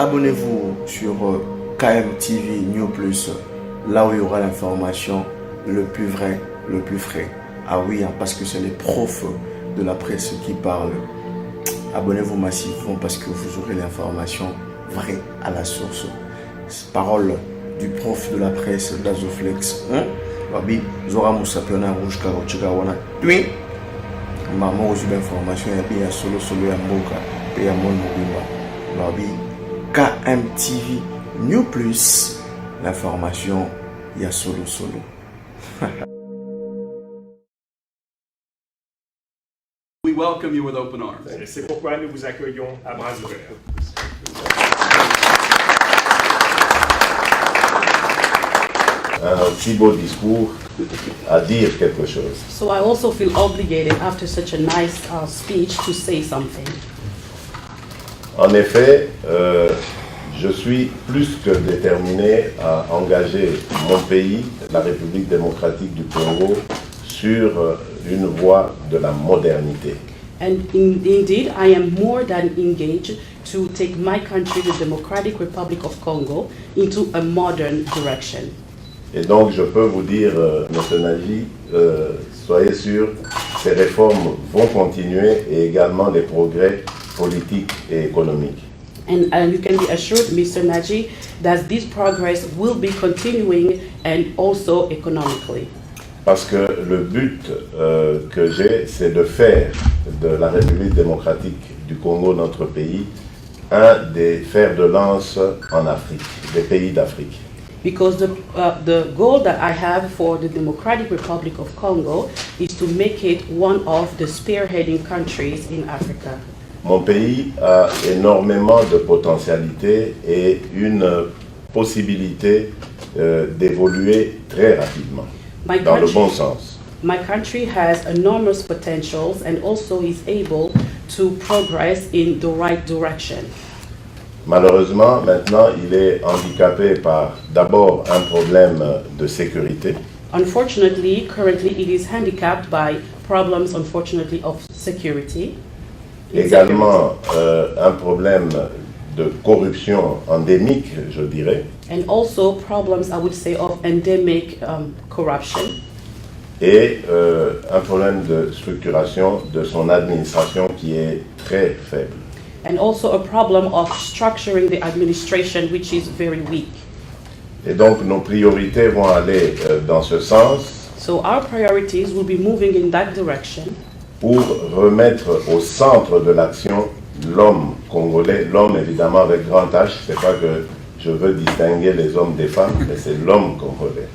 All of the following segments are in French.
abonnez-vous sur KMTV New Plus, là où il y aura l'information le plus vrai, le plus frais. Ah oui, parce que c'est les profs de la presse qui parlent. Abonnez-vous massivement parce que vous aurez l'information vraie à la source. Parole du prof de la presse d'Azoflex. Babi, Zora Moussa Piona Rouge Karochika Wana. Puis, maman reçu l'information, il y a solo à Mboka, et à Mon Mobimba. Babi, KMTV New Plus, l'information, il y a solo. We welcome you with open arms. C'est pourquoi nous vous accueillons à bras ouverts. Un si beau discours à dire quelque chose. So I also feel obligated after such a nice speech to say something. En effet, je suis plus que déterminé à engager mon pays, la République démocratique du Congo, sur une voie de la modernité. And indeed, I am more than engaged to take my country, the Democratic Republic of Congo, into a modern direction. Et donc, je peux vous dire, M. Nagy, soyez sûr, ces réformes vont continuer et également les progrès politiques et économiques. And you can be assured, Mr. Nagy, that this progress will be continuing and also economically. Parce que le but que j'ai, c'est de faire de la République démocratique du Congo, notre pays, un des fers de lance en Afrique, des pays d'Afrique. Because the goal that I have for the Democratic Republic of Congo is to make it one of the spearheading countries in Africa. Mon pays a énormément de potentialités et une possibilité d'évoluer très rapidement, dans le bon sens. My country has enormous potentials and also is able to progress in the right direction. Malheureusement, maintenant, il est handicapé par d'abord un problème de sécurité. Unfortunately, currently it is handicapped by problems, unfortunately, of security. Également, un problème de corruption endémique, je dirais. And also problems, I would say, of endemic corruption. Et un problème de structuration de son administration qui est très faible. And also a problem of structuring the administration, which is very weak. Et donc nos priorités vont aller dans ce sens. So our priorities will be moving in that direction. Pour remettre au centre de l'action l'homme congolais, l'homme évidemment avec grand H, c'est pas que je veux distinguer les hommes des femmes, mais c'est l'homme congolais,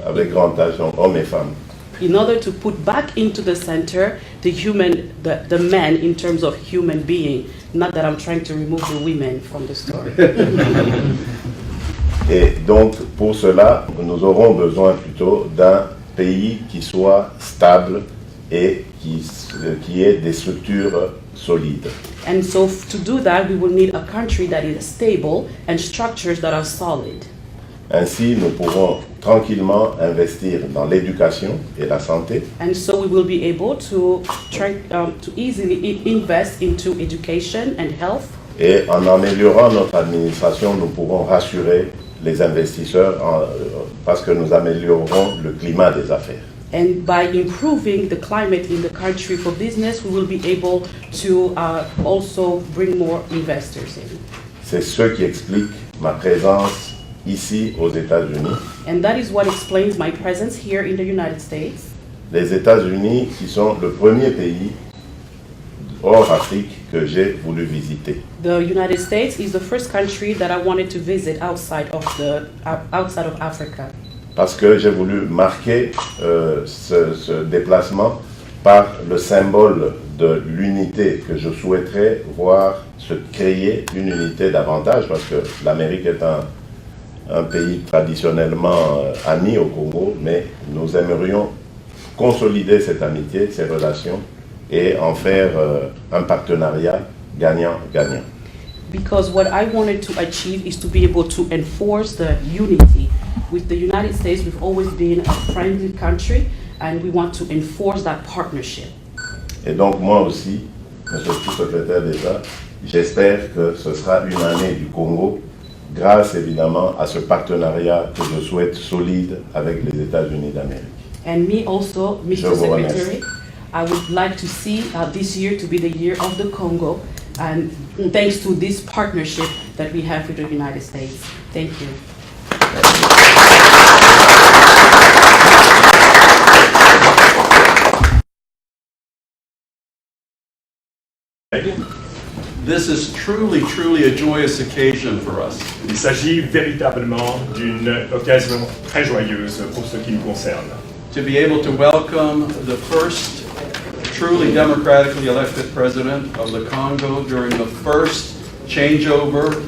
avec grand H, donc hommes et femmes. In order to put back into the center the man in terms of human being, not that I'm trying to remove the women from the story. Et donc pour cela, nous aurons besoin plutôt d'un pays qui soit stable et qui ait des structures solides. And so to do that, we will need a country that is stable and structures that are solid. Ainsi, nous pourrons tranquillement investir dans l'éducation et la santé. And so we will be able to easily invest into education and health. Et en améliorant notre administration, nous pourrons rassurer les investisseurs parce que nous améliorerons le climat des affaires. And by improving the climate in the country for business, we will be able to also bring more investors in. C'est ce qui explique ma présence ici aux États-Unis. And that is what explains my presence here in the United States. Les États-Unis qui sont le premier pays hors Afrique que j'ai voulu visiter. The United States is the first country that I wanted to visit outside of Africa. Parce que j'ai voulu marquer ce déplacement par le symbole de l'unité que je souhaiterais voir se créer une unité davantage, parce que l'Amérique est un pays traditionnellement ami au Congo, mais nous aimerions consolider cette amitié, ces relations, et en faire un partenariat gagnant-gagnant. Because what I wanted to achieve is to be able to enforce the unity. With the United States, we've always been a friendly country, and we want to enforce that partnership. Et donc moi aussi, Monsieur le sous-secrétaire d'État, J'espère que ce sera une année du Congo, grâce évidemment à ce partenariat que je souhaite solide avec les États-Unis d'Amérique. And me also, Mr. Je vous remercie. Secretary, I would like to see this year to be the year of the Congo, and thanks to this partnership that we have with the United States. Thank you. This is truly, truly a joyous occasion for us. Il s'agit véritablement d'une occasion très joyeuse pour ce qui nous concerne. To be able to welcome the first truly democratically elected president of the Congo during the first changeover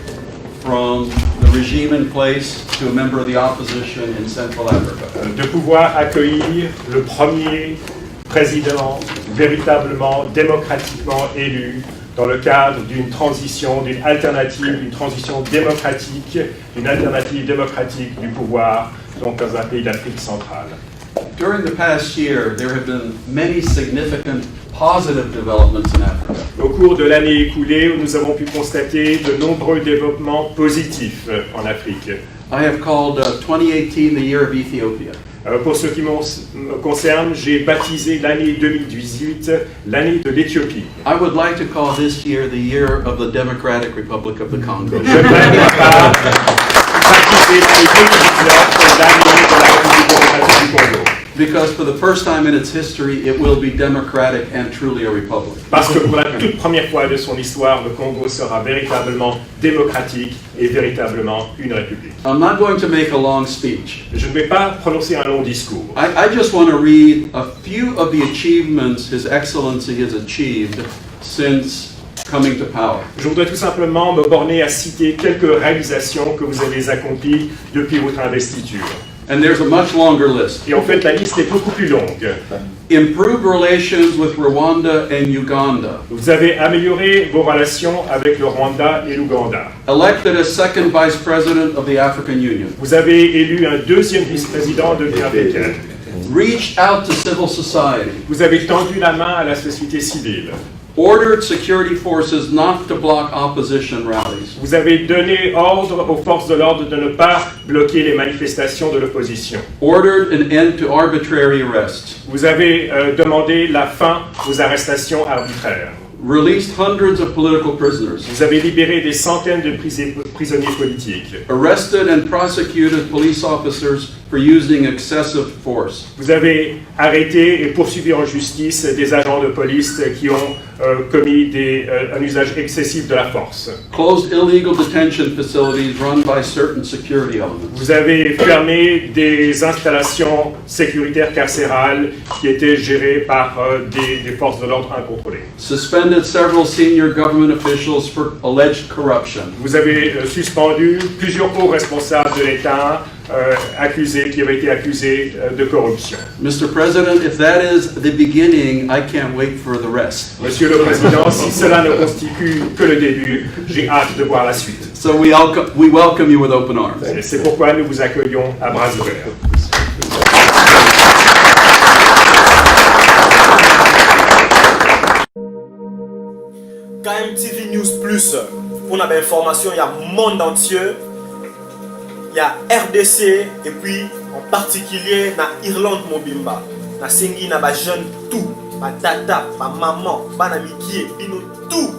from the regime in place to a member of the opposition in Central Africa. De pouvoir accueillir le premier président véritablement démocratiquement élu dans le cadre d'une transition, d'une transition démocratique, d'une alternative démocratique du pouvoir, donc dans un pays d'Afrique centrale. During the past year, there have been many significant positive developments in Africa. Au cours de l'année écoulée, nous avons pu constater de nombreux développements positifs en Afrique. I have called 2018 the year of Ethiopia. Pour ce qui me concerne, j'ai baptisé l'année 2018 l'année de l'Éthiopie. I would like to call this year the year of the Democratic Republic of the Congo. J'aimerais baptiser l'année 2019 l'année de la République démocratique du Congo. Because for the first time in its history, it will be democratic and truly a republic. Parce que pour la toute première fois de son histoire, le Congo sera véritablement démocratique et véritablement une république. I'm not going to make a long speech. Je ne vais pas prononcer un long discours. I just want to read a few of the achievements His Excellency has achieved since coming to power. Je voudrais tout simplement me borner à citer quelques réalisations que vous avez accomplies depuis votre investiture. And there's a much longer list. Et en fait, la liste est beaucoup plus longue. Improved relations with Rwanda and Uganda. Vous avez amélioré vos relations avec le Rwanda et l'Ouganda. Elected as second vice president of the African Union. Vous avez élu un deuxième vice-président de l'Union africaine. Reached out to civil society. Vous avez tendu la main à la société civile. Ordered security forces not to block opposition rallies. Vous avez donné ordre aux forces de l'ordre de ne pas bloquer les manifestations de l'opposition. Ordered an end to arbitrary arrests. Vous avez demandé la fin aux arrestations arbitraires. Released hundreds of political prisoners. Vous avez libéré des centaines de prisonniers politiques. Arrested and prosecuted police officers for using excessive force. Vous avez arrêté et poursuivi en justice des agents de police qui ont commis un usage excessif de la force. Closed illegal detention facilities run by certain security elements. Vous avez fermé des installations sécuritaires carcérales qui étaient gérées par des forces de l'ordre incontrôlées. Suspended several senior government officials for alleged corruption. Vous avez suspendu plusieurs hauts responsables de l'État qui avaient été accusés de corruption. Mr. President, if that is the beginning, I can't wait for the rest. Monsieur le Président, si cela ne constitue que le début, j'ai hâte de voir la suite. So we welcome you with open arms. Et c'est pourquoi nous vous accueillons à bras ouverts. KMTV News Plus, on a des informations, il y a le monde entier, il y a RDC et puis en particulier dans Irlande Mobimba, na sengi na ba jeune tout, ba tata, ba maman, ba na mikie, bino tout,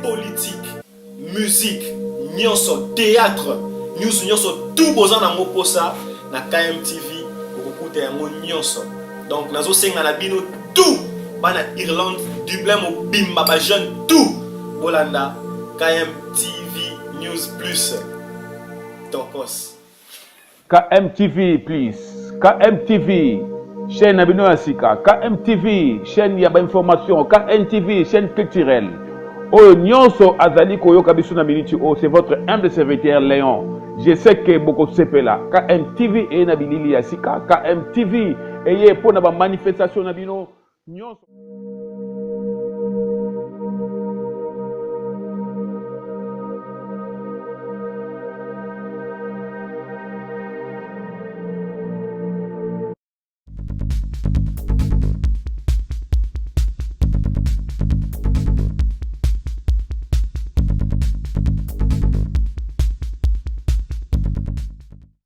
politique, musique, nyonso, théâtre, news nyonso tout besoin na moposa na KMTV pour écouter yango nyonso. Donc nazo senga na bino tout. Bana Irlande, Dublin, Mobimba, ba jeune tout. Bolanda, KMTV News Plus. Tokos. KMTV, please. KMTV, chaîne Abino Asika. KMTV, chaîne Yaba Information. KMTV, chaîne culturelle. Oh, Nyonso Azali Koyo Kabisuna Miniti. Oh, c'est votre humble serviteur Léon. Je sais que beaucoup se fait là. KMTV et Nabilili Asika. KMTV, et pour la manifestation Nabino. Nyonso.